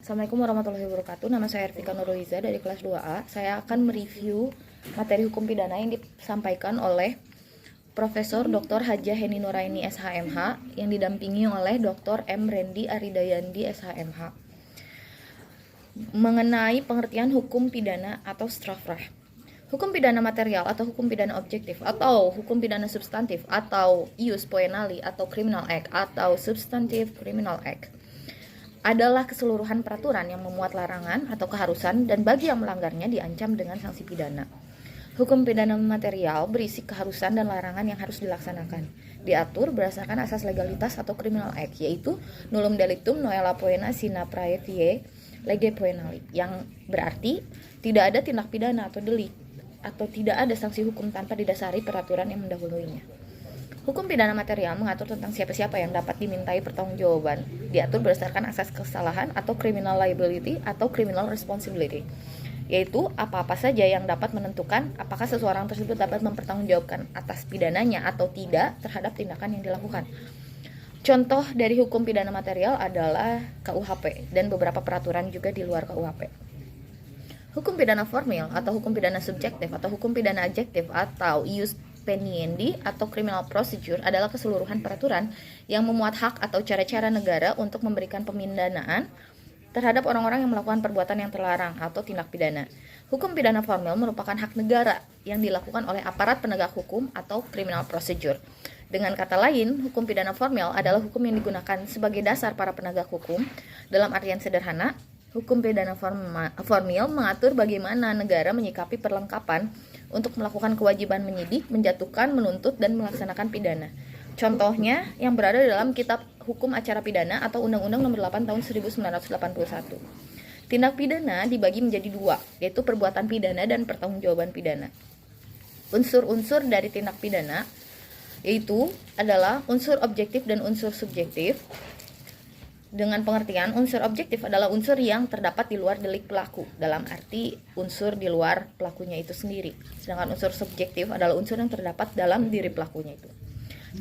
Assalamualaikum warahmatullahi wabarakatuh. Nama saya Ervika Nurliza dari kelas 2A. Saya akan mereview materi hukum pidana yang disampaikan oleh Profesor Dr. Hajah Heni Nuraini SHMH yang didampingi oleh Dr. M. Rendi Aridayandi SHMH mengenai pengertian hukum pidana atau strafrecht. Hukum pidana material atau hukum pidana objektif atau hukum pidana substantif atau ius poenali atau criminal act atau substantive criminal act adalah keseluruhan peraturan yang memuat larangan atau keharusan dan bagi yang melanggarnya diancam dengan sanksi pidana. Hukum pidana material berisi keharusan dan larangan yang harus dilaksanakan. Diatur berdasarkan asas legalitas atau criminal act, yaitu nullum delictum noella poena sine praevie lege poenali, yang berarti tidak ada tindak pidana atau delik atau tidak ada sanksi hukum tanpa didasari peraturan yang mendahuluinya. Hukum pidana material mengatur tentang siapa-siapa yang dapat dimintai pertanggungjawaban. Diatur berdasarkan asas kesalahan atau criminal liability atau criminal responsibility, yaitu apa-apa saja yang dapat menentukan apakah seseorang tersebut dapat mempertanggungjawabkan atas pidananya atau tidak terhadap tindakan yang dilakukan. Contoh dari hukum pidana material adalah KUHP dan beberapa peraturan juga di luar KUHP. Hukum pidana formil atau hukum pidana subjektif atau hukum pidana adjektif atau ius peniendi atau criminal procedure adalah keseluruhan peraturan yang memuat hak atau cara-cara negara untuk memberikan pemindanaan terhadap orang-orang yang melakukan perbuatan yang terlarang atau tindak pidana. Hukum pidana formil merupakan hak negara yang dilakukan oleh aparat penegak hukum atau criminal procedure. Dengan kata lain, hukum pidana formil adalah hukum yang digunakan sebagai dasar para penegak hukum. Dalam artian sederhana, hukum pidana formil mengatur bagaimana negara menyikapi perlengkapan untuk melakukan kewajiban menyidik, menjatuhkan, menuntut, dan melaksanakan pidana. Contohnya yang berada dalam Kitab Hukum Acara Pidana atau Undang-Undang Nomor 8 Tahun 1981. Tindak pidana dibagi menjadi dua, yaitu perbuatan pidana dan pertanggungjawaban pidana. Unsur-unsur dari tindak pidana yaitu adalah unsur objektif dan unsur subjektif. Dengan pengertian, unsur objektif adalah unsur yang terdapat di luar delik pelaku, dalam arti unsur di luar pelakunya itu sendiri. Sedangkan unsur subjektif adalah unsur yang terdapat dalam diri pelakunya itu.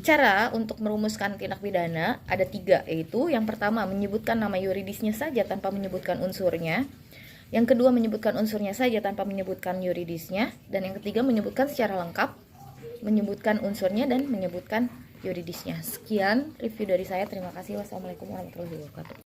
Cara untuk merumuskan tindak pidana ada 3, yaitu yang pertama menyebutkan nama yuridisnya saja tanpa menyebutkan unsurnya. Yang kedua menyebutkan unsurnya saja tanpa menyebutkan yuridisnya. Dan yang ketiga menyebutkan secara lengkap, menyebutkan unsurnya dan menyebutkan yuridisnya. Sekian review dari saya. Terima kasih. Wassalamualaikum warahmatullahi wabarakatuh.